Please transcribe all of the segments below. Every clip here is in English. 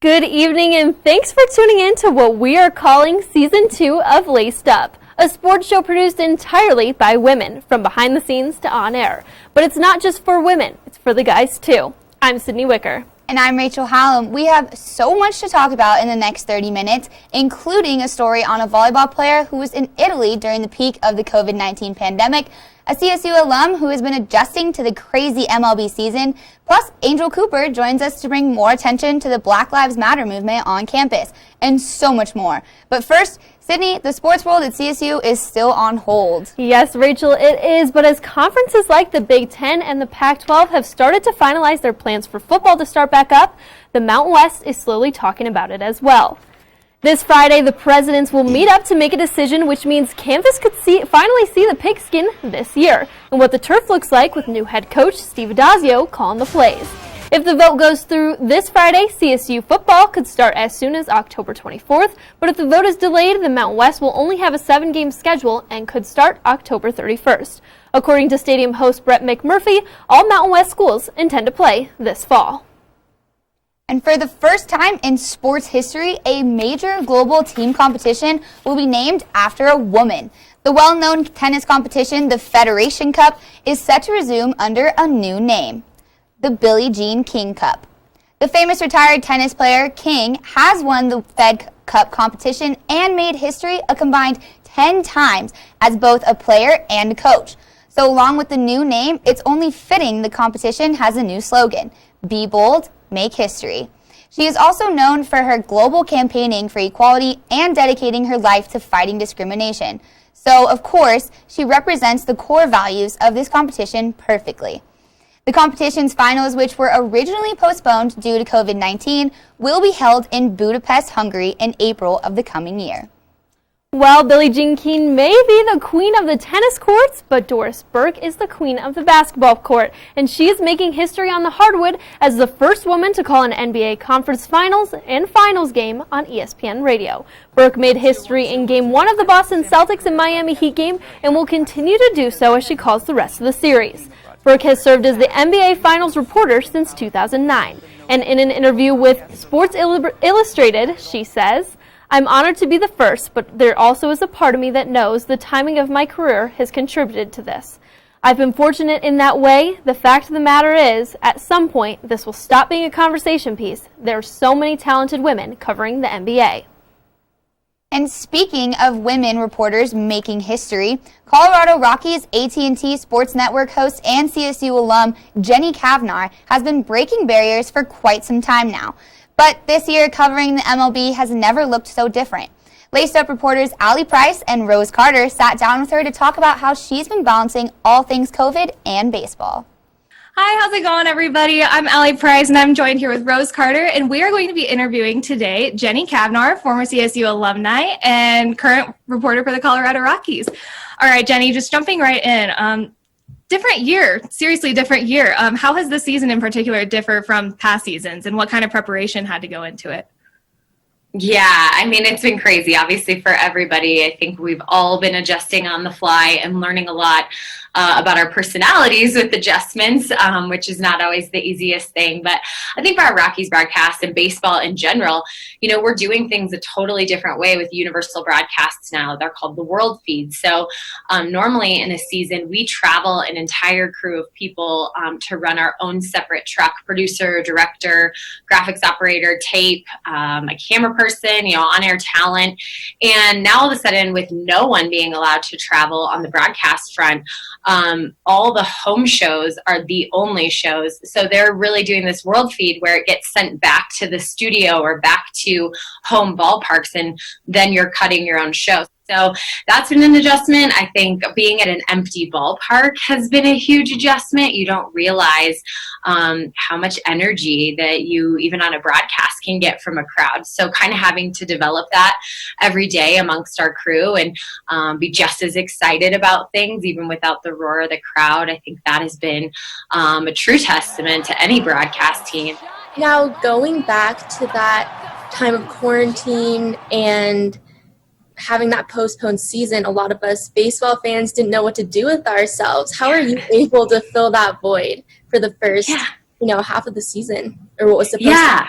Good evening, and thanks for tuning in to what we are calling Season 2 of Laced Up, a sports show produced entirely by women, from behind the scenes to on air. But it's not just for women, it's for the guys too. I'm Sydney Wicker. And I'm Rachel Hallam. We have so much to talk about in the next 30 minutes, including a story on a volleyball player who was in Italy during the peak of the COVID-19 pandemic, a CSU alum who has been adjusting to the crazy MLB season, plus Angel Cooper joins us to bring more attention to the Black Lives Matter movement on campus, and so much more. But first, Sydney, the sports world at CSU is still on hold. Yes, Rachel, it is, but as conferences like the Big Ten and the Pac-12 have started to finalize their plans for football to start back up, the Mountain West is slowly talking about it as well. This Friday, the presidents will meet up to make a decision, which means campus could finally see the pigskin this year, and what the turf looks like with new head coach Steve Adazio calling the plays. If the vote goes through this Friday, CSU football could start as soon as October 24th, but if the vote is delayed, the Mountain West will only have a 7-game schedule and could start October 31st. According to stadium host Brett McMurphy, all Mountain West schools intend to play this fall. And for the first time in sports history, a major global team competition will be named after a woman. The well-known tennis competition, the Federation Cup, is set to resume under a new name, the Billie Jean King Cup. The famous retired tennis player King has won the Fed Cup competition and made history a combined 10 times as both a player and a coach. So along with the new name, it's only fitting the competition has a new slogan, Be Bold, Make History. She is also known for her global campaigning for equality and dedicating her life to fighting discrimination. So, of course, she represents the core values of this competition perfectly. The competition's finals, which were originally postponed due to COVID-19, will be held in Budapest, Hungary in April of the coming year. Well, Billie Jean King may be the queen of the tennis courts, but Doris Burke is the queen of the basketball court, and she is making history on the hardwood as the first woman to call an NBA conference finals and finals game on ESPN radio. Burke made history in Game 1 of the Boston Celtics and Miami Heat game and will continue to do so as she calls the rest of the series. Burke has served as the NBA Finals reporter since 2009, and in an interview with Sports Illustrated, she says, "I'm honored to be the first, but there also is a part of me that knows the timing of my career has contributed to this. I've been fortunate in that way. The fact of the matter is, at some point, this will stop being a conversation piece. There are so many talented women covering the NBA." And speaking of women reporters making history, Colorado Rockies AT&T Sports Network host and CSU alum Jenny Cavnar has been breaking barriers for quite some time now. But this year, covering the MLB has never looked so different. Laced Up reporters Allie Price and Rose Carter sat down with her to talk about how she's been balancing all things COVID and baseball. Hi, how's it going, everybody? I'm Allie Price, and I'm joined here with Rose Carter, and we are going to be interviewing today Jenny Cavnar, former CSU alumni and current reporter for the Colorado Rockies. All right, Jenny, just jumping right in. Different year, seriously different year. How has this season in particular differ from past seasons, and what kind of preparation had to go into it? Yeah, I mean, it's been crazy, obviously, for everybody. I think we've all been adjusting on the fly and learning a lot about our personalities with adjustments, which is not always the easiest thing. But I think for our Rockies broadcast and baseball in general, you know, we're doing things a totally different way with universal broadcasts now. They're called the world feeds. So normally in a season, we travel an entire crew of people to run our own separate truck, producer, director, graphics operator, tape, a camera person, you know, on-air talent. And now all of a sudden, with no one being allowed to travel on the broadcast front, all the home shows are the only shows. So they're really doing this world feed where it gets sent back to the studio or back to home ballparks, and then you're cutting your own show. So that's been an adjustment. I think being at an empty ballpark has been a huge adjustment. You don't realize how much energy that you, even on a broadcast, can get from a crowd. So kind of having to develop that every day amongst our crew and be just as excited about things, even without the roar of the crowd. I think that has been a true testament to any broadcast team. Now, going back to that time of quarantine and having that postponed season, a lot of us baseball fans didn't know what to do with ourselves. How are you able to fill that void for the first, half of the season, or what was supposed to?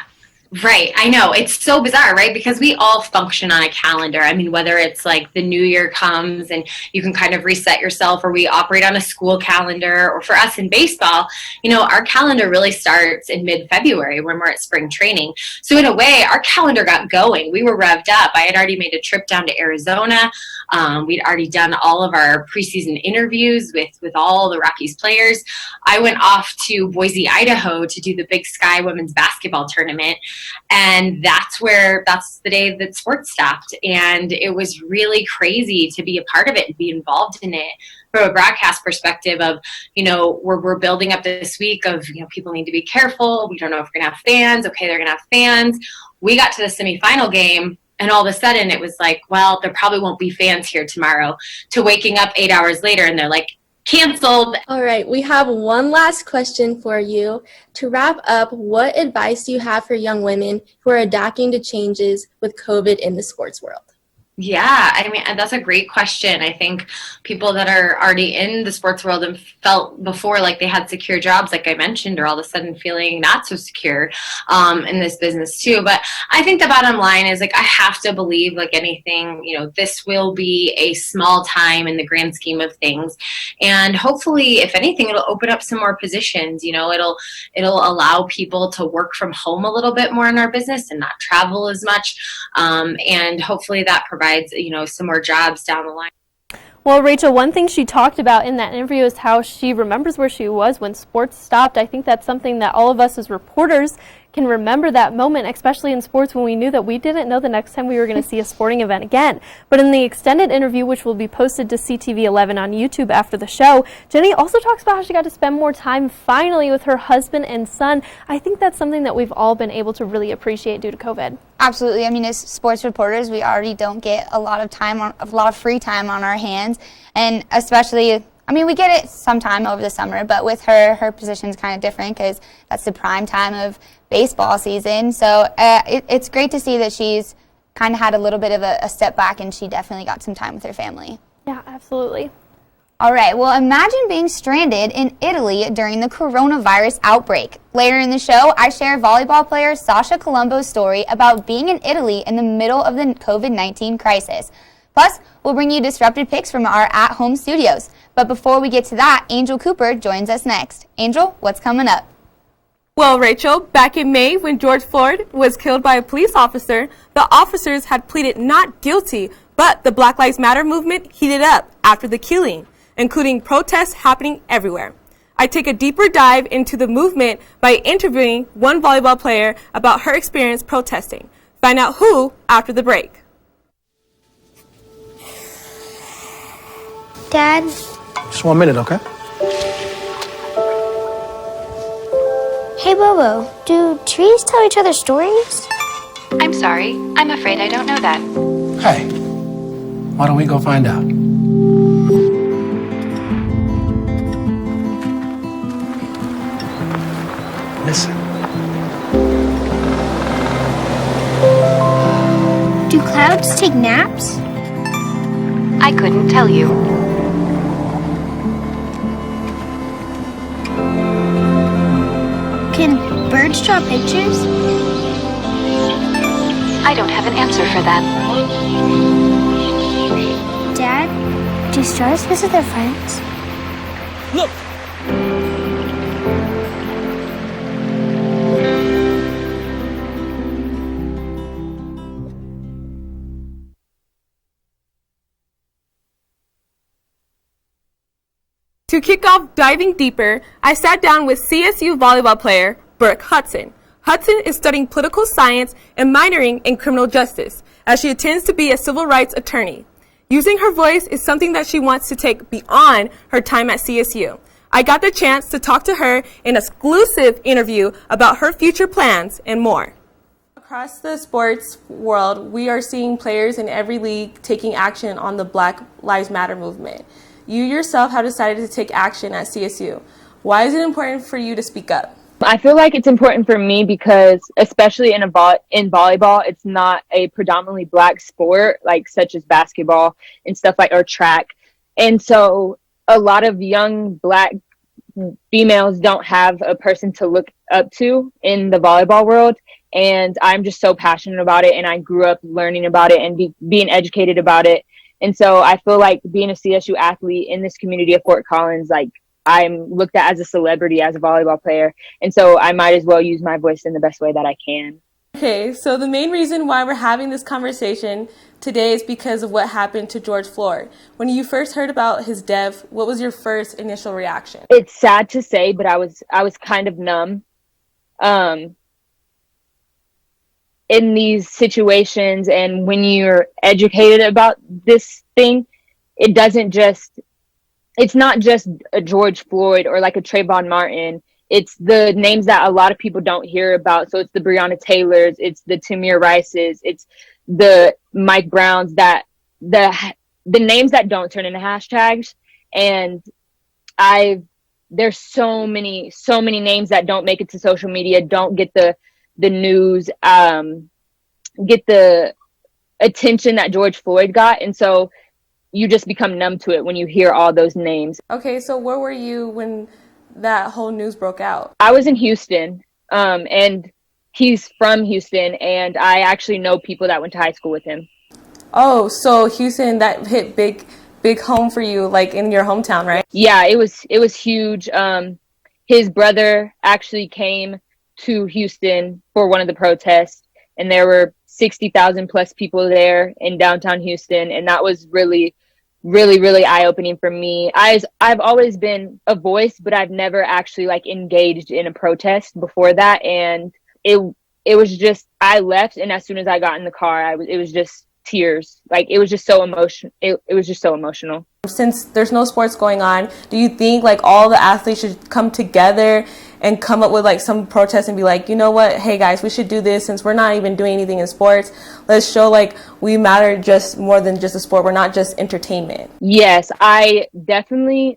Right. I know. It's so bizarre, right? Because we all function on a calendar. I mean, whether it's like the new year comes and you can kind of reset yourself, or we operate on a school calendar, or for us in baseball, our calendar really starts in mid-February when we're at spring training. So in a way, our calendar got going. We were revved up. I had already made a trip down to Arizona. We'd already done all of our preseason interviews with all the Rockies players. I went off to Boise, Idaho to do the Big Sky women's basketball tournament. And that's the day that sports stopped. And it was really crazy to be a part of it and be involved in it from a broadcast perspective of, we're building up this week of, people need to be careful. We don't know if we're going to have fans. Okay, they're going to have fans. We got to the semifinal game, and all of a sudden it was like, well, there probably won't be fans here tomorrow, to waking up 8 hours later and they're like, canceled. All right, we have one last question for you. To wrap up, what advice do you have for young women who are adapting to changes with COVID in the sports world? Yeah, I mean, that's a great question. I think people that are already in the sports world and felt before like they had secure jobs, like I mentioned, are all of a sudden feeling not so secure in this business too. But I think the bottom line is, like, I have to believe, like anything, this will be a small time in the grand scheme of things. And hopefully, if anything, it'll open up some more positions. It'll allow people to work from home a little bit more in our business and not travel as much. And hopefully that provides some more jobs down the line. Well, Rachel, one thing she talked about in that interview is how she remembers where she was when sports stopped. I think that's something that all of us as reporters can remember, that moment, especially in sports, when we knew that we didn't know the next time we were going to see a sporting event again. But in the extended interview, which will be posted to CTV 11 on YouTube after the show, Jenny also talks about how she got to spend more time finally with her husband and son. I think that's something that we've all been able to really appreciate due to COVID. Absolutely. I mean, as sports reporters, we already don't get a lot of free time on our hands, and especially, I mean, we get it sometime over the summer, but with her position's kind of different because that's the prime time of baseball season. So it's great to see that she's kind of had a little bit of a step back, and she definitely got some time with her family. Yeah, absolutely. All right, well, imagine being stranded in Italy during the coronavirus outbreak. Later in the show, I share volleyball player Sasha Colombo's story about being in Italy in the middle of the COVID-19 crisis. Plus, we'll bring you disrupted picks from our at-home studios. But before we get to that, Angel Cooper joins us next. Angel, what's coming up? Well, Rachel, back in May when George Floyd was killed by a police officer, the officers had pleaded not guilty, but the Black Lives Matter movement heated up after the killing, including protests happening everywhere. I take a deeper dive into the movement by interviewing one volleyball player about her experience protesting. Find out who after the break. Dad? Just 1 minute, okay? Hey, Bobo, do trees tell each other stories? I'm sorry. I'm afraid I don't know that. Hey, why don't we go find out? Listen. Do clouds take naps? I couldn't tell you. Can birds draw pictures? I don't have an answer for that. Dad, do stars visit their friends? Look! To kick off diving deeper, I sat down with CSU volleyball player Brooke Hudson. Hudson is studying political science and minoring in criminal justice as she intends to be a civil rights attorney. Using her voice is something that she wants to take beyond her time at CSU. I got the chance to talk to her in an exclusive interview about her future plans and more. Across the sports world, we are seeing players in every league taking action on the Black Lives Matter movement. You yourself have decided to take action at CSU. Why is it important for you to speak up? I feel like it's important for me because, especially in volleyball, it's not a predominantly black sport, like such as basketball and stuff like, or track. And so a lot of young black females don't have a person to look up to in the volleyball world. And I'm just so passionate about it. And I grew up learning about it and being educated about it. And so I feel like being a CSU athlete in this community of Fort Collins, like I'm looked at as a celebrity as a volleyball player. And so I might as well use my voice in the best way that I can. Okay, so the main reason why we're having this conversation today is because of what happened to George Floyd. When you first heard about his death, what was your first initial reaction? It's sad to say, but I was kind of numb. In these situations, and when you're educated about this thing, it's not just a George Floyd or like a Trayvon Martin. It's the names that a lot of people don't hear about. So it's the Breonna Taylors, it's the Tamir Rices, it's the Mike Browns, that the names that don't turn into hashtags. And there's so many names that don't make it to social media, don't get the news, get the attention that George Floyd got. And so you just become numb to it when you hear all those names. Okay, so where were you when that whole news broke out? I was in Houston, and he's from Houston, and I actually know people that went to high school with him. Oh, so Houston, that hit big home for you, like in your hometown, right? Yeah, it was huge. His brother actually came to Houston for one of the protests, and there were 60,000 plus people there in downtown Houston, and that was really, really, really eye-opening for me. I've always been a voice, but I've never actually like engaged in a protest before that, and it was just, I left, and as soon as I got in the car, it was just tears. Like it was just so emotional. It was just so emotional. Since there's no sports going on, do you think like all the athletes should come together and come up with like some protest and be like, you know what, hey guys, we should do this since we're not even doing anything in sports. Let's show like we matter just more than just a sport. We're not just entertainment. Yes, I definitely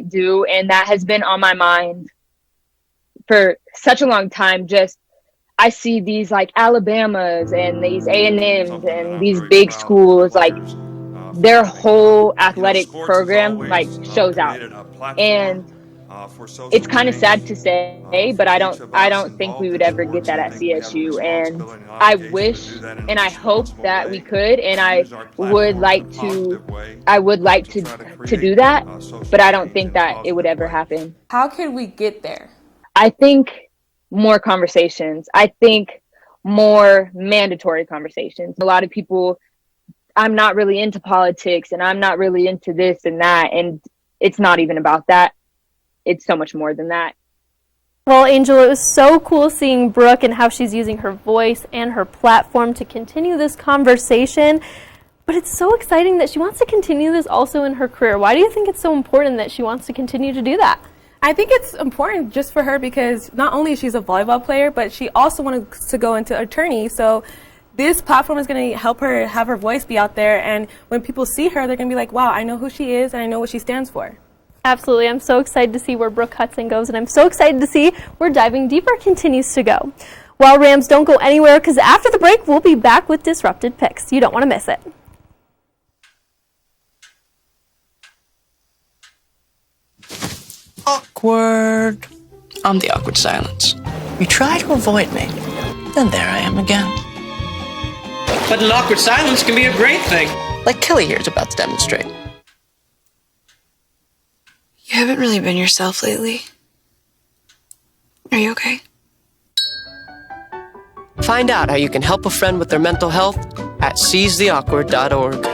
do. And that has been on my mind for such a long time. Just I see these like Alabamas and these A&Ms and these big schools, like their whole athletic program like shows out. And it's kind of sad to say, but I don't think we would ever get that at CSU. And I wish and I hope that we could, and I would like to do that, but I don't think that it would ever happen. How can we get there? I think more conversations. I think more mandatory conversations. A lot of people, I'm not really into politics and I'm not really into this and that, and it's not even about that. It's so much more than that. Well, Angel, it was so cool seeing Brooke and how she's using her voice and her platform to continue this conversation. But it's so exciting that she wants to continue this also in her career. Why do you think it's so important that she wants to continue to do that? I think it's important just for her because not only is she a volleyball player, but she also wanted to go into attorney. So this platform is going to help her have her voice be out there. And when people see her, they're going to be like, wow, I know who she is and I know what she stands for. Absolutely. I'm so excited to see where Brooke Hudson goes, and I'm so excited to see where Diving Deeper continues to go. Well, Rams, don't go anywhere because after the break, we'll be back with Disrupted Picks. You don't want to miss it. Awkward. I'm the awkward silence. You try to avoid me, then there I am again. But an awkward silence can be a great thing. Like Kelly here is about to demonstrate. You haven't really been yourself lately. Are you okay? Find out how you can help a friend with their mental health at seizetheawkward.org.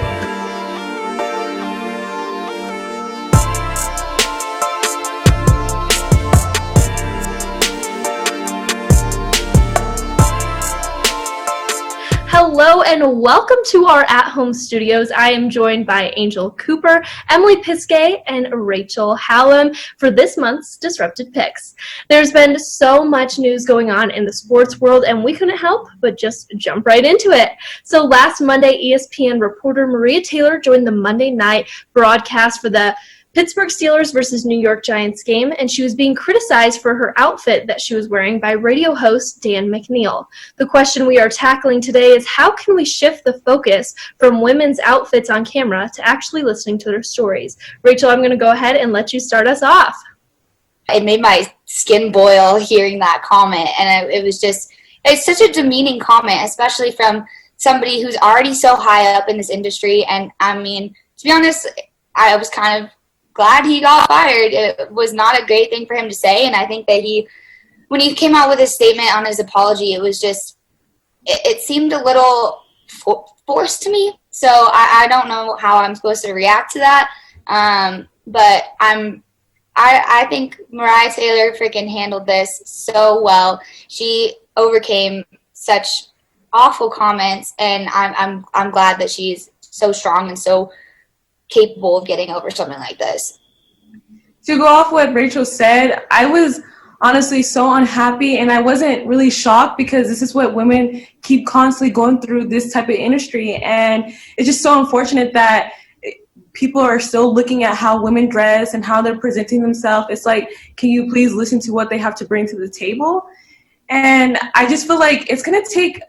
Hello and welcome to our at-home studios. I am joined by Angel Cooper, Emily Piskay, and Rachel Hallam for this month's Disrupted Picks. There's been so much news going on in the sports world, and we couldn't help but just jump right into it. So last Monday, ESPN reporter Maria Taylor joined the Monday night broadcast for the Pittsburgh Steelers versus New York Giants game, and she was being criticized for her outfit that she was wearing by radio host Dan McNeil. The question we are tackling today is how can we shift the focus from women's outfits on camera to actually listening to their stories? Rachel, I'm going to go ahead and let you start us off. It made my skin boil hearing that comment, and it's such a demeaning comment, especially from somebody who's already so high up in this industry. And I mean, to be honest, I was kind of glad he got fired. It was not a great thing for him to say, and I think that when he came out with his statement on his apology, it was just, it seemed a little forced to me. So I don't know how I'm supposed to react to that. But I think Mariah Taylor freaking handled this so well. She overcame such awful comments, and I'm glad that she's so strong and so capable of getting over something like this. To go off what Rachel said, I was honestly so unhappy, and I wasn't really shocked because this is what women keep constantly going through this type of industry, and it's just so unfortunate that people are still looking at how women dress and how they're presenting themselves. It's like, can you please listen to what they have to bring to the table? And I just feel like it's going to take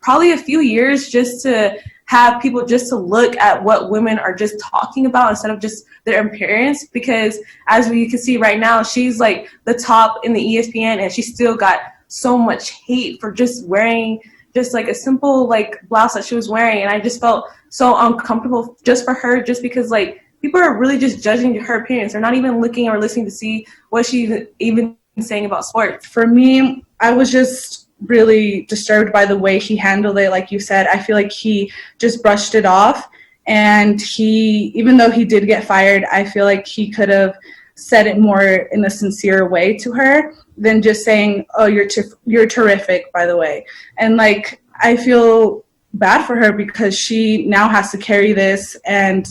probably a few years just to have people just to look at what women are just talking about instead of just their appearance, because as we can see right now, she's like the top in the ESPN, and she still got so much hate for just wearing just like a simple like blouse that she was wearing. And I just felt so uncomfortable just for her, just because like people are really just judging her appearance. They're not even looking or listening to see what she's even saying about sports. For me, I was just really disturbed by the way he handled it. Like you said, I feel like he just brushed it off, and even though he did get fired, I feel like he could have said it more in a sincere way to her than just saying, oh, you're terrific, by the way. And like, I feel bad for her because she now has to carry this, and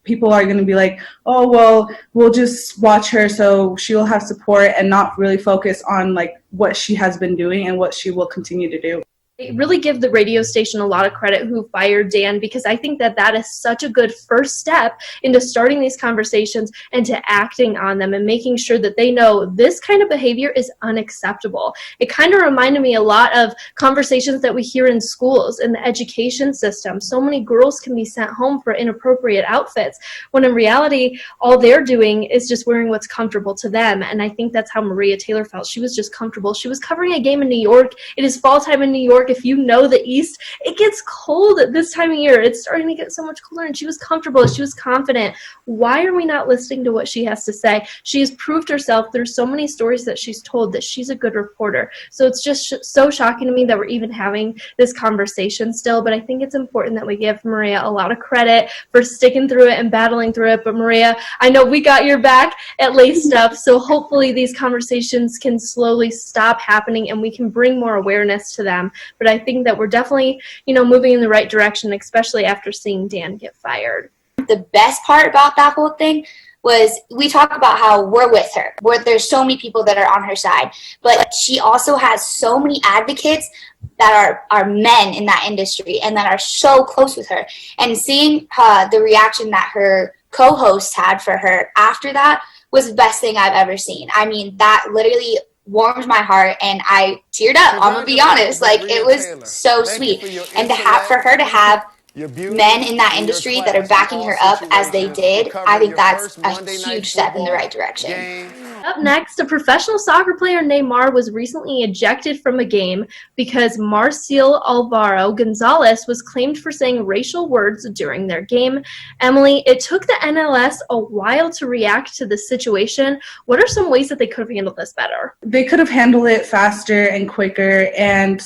people are going to be like, oh, well, we'll just watch her so she'll have support and not really focus on like what she has been doing and what she will continue to do. I really give the radio station a lot of credit who fired Dan, because I think that is such a good first step into starting these conversations and to acting on them and making sure that they know this kind of behavior is unacceptable. It kind of reminded me a lot of conversations that we hear in schools, in the education system. So many girls can be sent home for inappropriate outfits, when in reality, all they're doing is just wearing what's comfortable to them. And I think that's how Maria Taylor felt. She was just comfortable. She was covering a game in New York. It is fall time in New York. If you know the East, it gets cold at this time of year. It's starting to get so much colder, and she was comfortable. She was confident. Why are we not listening to what she has to say? She has proved herself. There's so many stories that she's told that she's a good reporter. So it's just so shocking to me that we're even having this conversation still. But I think it's important that we give Maria a lot of credit for sticking through it and battling through it. But Maria, I know we got your back at Laced Up, so hopefully these conversations can slowly stop happening and we can bring more awareness to them. But I think that we're definitely, moving in the right direction, especially after seeing Dan get fired. The best part about that whole thing was we talk about how we're with her, where there's so many people that are on her side, but she also has so many advocates that are men in that industry and that are so close with her. And seeing the reaction that her co-host had for her after that was the best thing I've ever seen. I mean, that literally warmed my heart, and I teared up. I'm gonna be honest, like it was so sweet. And for her to have men in that industry that are backing her up as they did, I think that's a huge step in the right direction. Up next, a professional soccer player, Neymar, was recently ejected from a game because Marcial Alvaro Gonzalez was claimed for saying racial words during their game. Emily, it took the NLS a while to react to the situation. What are some ways that they could have handled this better? They could have handled it faster and quicker, and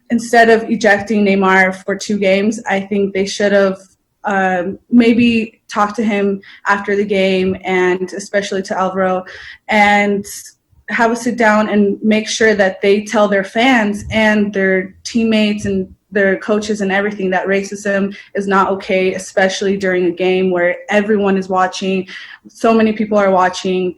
instead of ejecting Neymar for 2 games, I think they should have maybe talk to him after the game, and especially to Alvaro, and have a sit down and make sure that they tell their fans and their teammates and their coaches and everything that racism is not okay, especially during a game where everyone is watching, so many people are watching,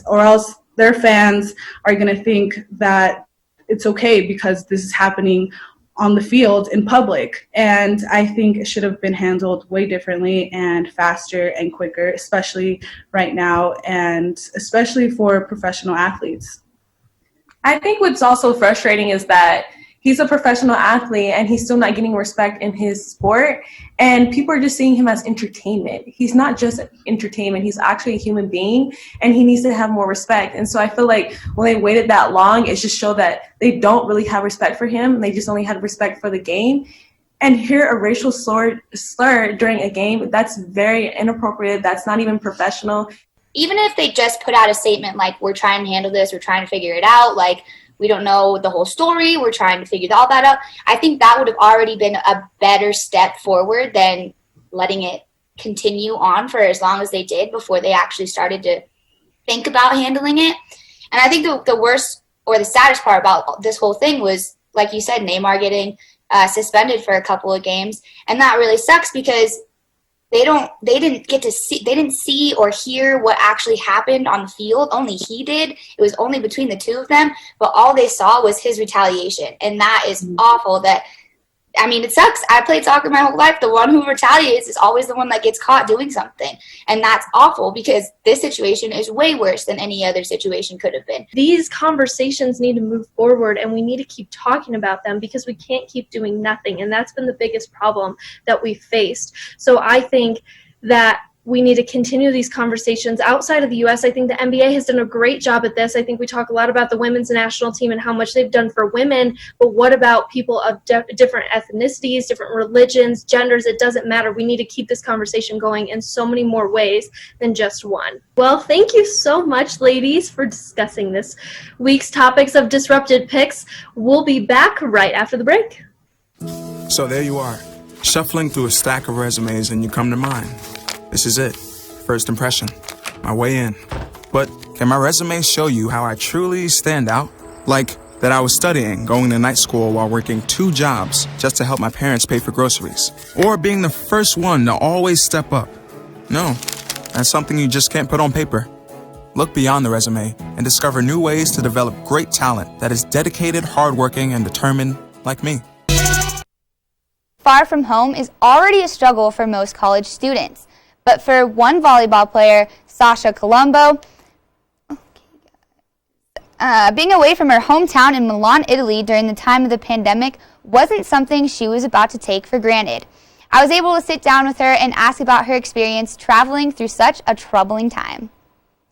or else their fans are going to think that it's okay because this is happening on the field in public. And I think it should have been handled way differently and faster and quicker, especially right now, and especially for professional athletes. I think what's also frustrating is that he's a professional athlete and he's still not getting respect in his sport. And people are just seeing him as entertainment. He's not just entertainment. He's actually a human being, and he needs to have more respect. And so I feel like when they waited that long, it just showed that they don't really have respect for him. They just only had respect for the game. And hear a racial slur during a game, that's very inappropriate. That's not even professional. Even if they just put out a statement like, we're trying to handle this, we're trying to figure it out, like, we don't know the whole story, we're trying to figure all that out, I think that would have already been a better step forward than letting it continue on for as long as they did before they actually started to think about handling it. And I think the worst or the saddest part about this whole thing was, like you said, Neymar getting suspended for a couple of games. And that really sucks because they didn't see or hear what actually happened on the field. Only he did. It was only between the two of them, but all they saw was his retaliation. And that is awful. It sucks. I played soccer my whole life. The one who retaliates is always the one that gets caught doing something. And that's awful because this situation is way worse than any other situation could have been. These conversations need to move forward, and we need to keep talking about them because we can't keep doing nothing. And that's been the biggest problem that we've faced. So I think that we need to continue these conversations outside of the U.S. I think the NBA has done a great job at this. I think we talk a lot about the women's national team and how much they've done for women, but what about people of different ethnicities, different religions, genders? It doesn't matter. We need to keep this conversation going in so many more ways than just one. Well, thank you so much, ladies, for discussing this week's topics of disrupted picks. We'll be back right after the break. So there you are, shuffling through a stack of resumes and you come to mine. This is it. First impression. My way in. But can my resume show you how I truly stand out? Like that I was studying, going to night school while working 2 jobs just to help my parents pay for groceries. Or being the first one to always step up. No, that's something you just can't put on paper. Look beyond the resume and discover new ways to develop great talent that is dedicated, hardworking, and determined like me. Far from home is already a struggle for most college students. But for one volleyball player, Sasha Colombo, being away from her hometown in Milan, Italy during the time of the pandemic wasn't something she was about to take for granted. I was able to sit down with her and ask about her experience traveling through such a troubling time.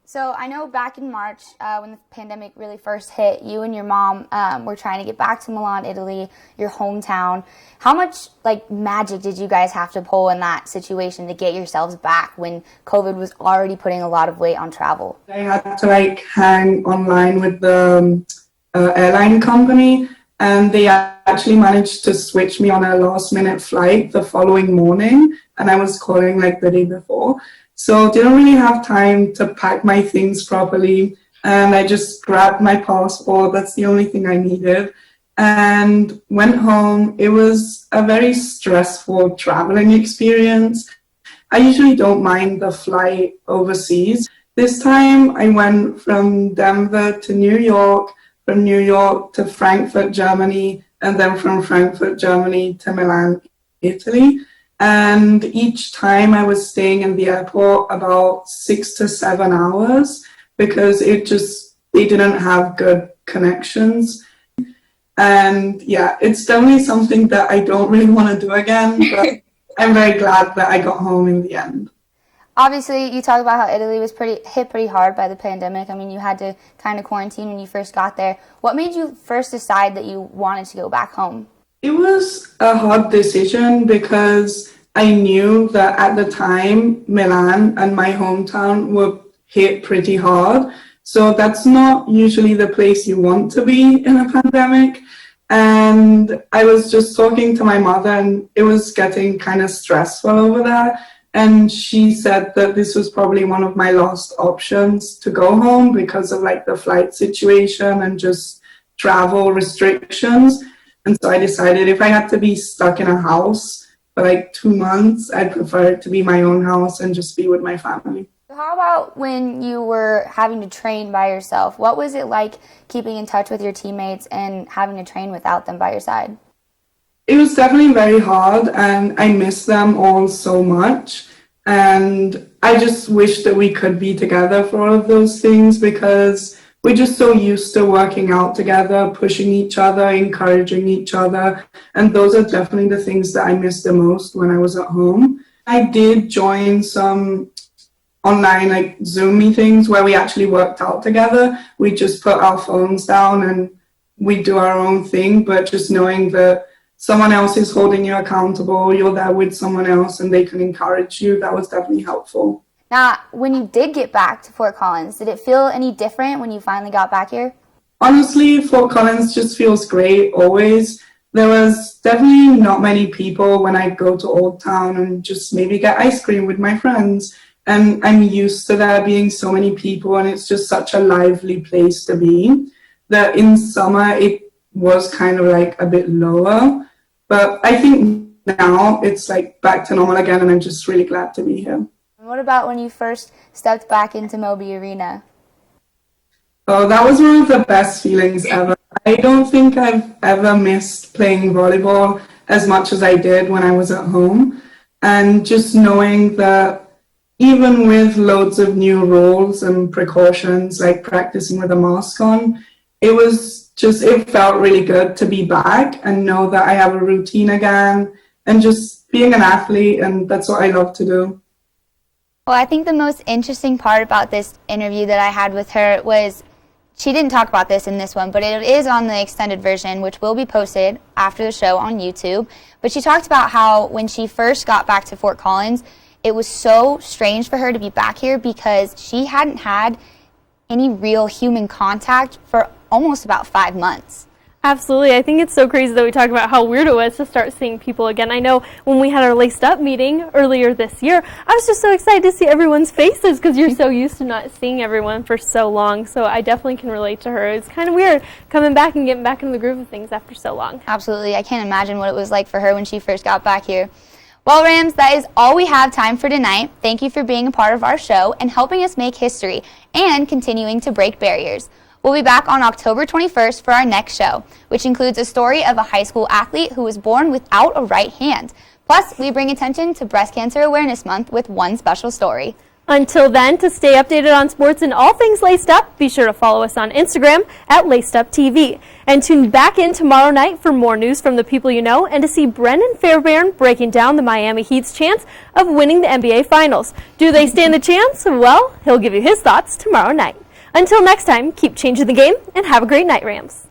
So I know back in March, when the pandemic really first hit, you and your mom were trying to get back to Milan, Italy, your hometown. How much magic did you guys have to pull in that situation to get yourselves back when COVID was already putting a lot of weight on travel? I had to hang online with the airline company, and they actually managed to switch me on a last-minute flight the following morning, and I was calling the day before. So didn't really have time to pack my things properly, and I just grabbed my passport. That's the only thing I needed, and went home. It was a very stressful traveling experience. I usually don't mind the flight overseas. This time I went from Denver to New York, from New York to Frankfurt, Germany, and then from Frankfurt, Germany to Milan, Italy. And each time I was staying in the airport about 6 to 7 hours because they didn't have good connections. And yeah, it's definitely something that I don't really want to do again, but I'm very glad that I got home in the end. Obviously, you talk about how Italy was hit pretty hard by the pandemic. I mean, you had to kind of quarantine when you first got there. What made you first decide that you wanted to go back home? It was a hard decision because I knew that at the time, Milan and my hometown were hit pretty hard. So that's not usually the place you want to be in a pandemic. And I was just talking to my mother, and it was getting kind of stressful over there. And she said that this was probably one of my last options to go home because of the flight situation and just travel restrictions. And so I decided if I had to be stuck in a house for 2 months, I'd prefer it to be my own house and just be with my family. How about when you were having to train by yourself? What was it like keeping in touch with your teammates and having to train without them by your side? It was definitely very hard, and I miss them all so much. And I just wish that we could be together for all of those things because we're just so used to working out together, pushing each other, encouraging each other. And those are definitely the things that I miss the most when I was at home. I did join some online like Zoom meetings where we actually worked out together. We just put our phones down and we do our own thing, but just knowing that someone else is holding you accountable, you're there with someone else and they can encourage you, that was definitely helpful. Now, when you did get back to Fort Collins, did it feel any different when you finally got back here? Honestly, Fort Collins just feels great always. There was definitely not many people when I go to Old Town and just maybe get ice cream with my friends. And I'm used to there being so many people, and it's just such a lively place to be. That in summer it was kind of like a bit lower, but I think now it's like back to normal again, and I'm just really glad to be here. What about when you first stepped back into Moby Arena? Oh, that was one of the best feelings ever. I don't think I've ever missed playing volleyball as much as I did when I was at home, and just knowing that even with loads of new rules and precautions, like practicing with a mask on, it felt really good to be back and know that I have a routine again and just being an athlete, and that's what I love to do. Well, I think the most interesting part about this interview that I had with her was she didn't talk about this in this one, but it is on the extended version, which will be posted after the show on YouTube. But she talked about how when she first got back to Fort Collins, it was so strange for her to be back here because she hadn't had any real human contact for almost about 5 months. Absolutely. I think it's so crazy that we talk about how weird it was to start seeing people again. I know when we had our Laced Up meeting earlier this year, I was just so excited to see everyone's faces because you're so used to not seeing everyone for so long. So I definitely can relate to her. It's kind of weird coming back and getting back into the groove of things after so long. Absolutely. I can't imagine what it was like for her when she first got back here. Well, Rams, that is all we have time for tonight. Thank you for being a part of our show and helping us make history and continuing to break barriers. We'll be back on October 21st for our next show, which includes a story of a high school athlete who was born without a right hand. Plus, we bring attention to Breast Cancer Awareness Month with one special story. Until then, to stay updated on sports and all things Laced Up, be sure to follow us on Instagram at LacedUpTV. And tune back in tomorrow night for more news from the people you know and to see Brendan Fairbairn breaking down the Miami Heat's chance of winning the NBA Finals. Do they stand a chance? Well, he'll give you his thoughts tomorrow night. Until next time, keep changing the game and have a great night, Rams.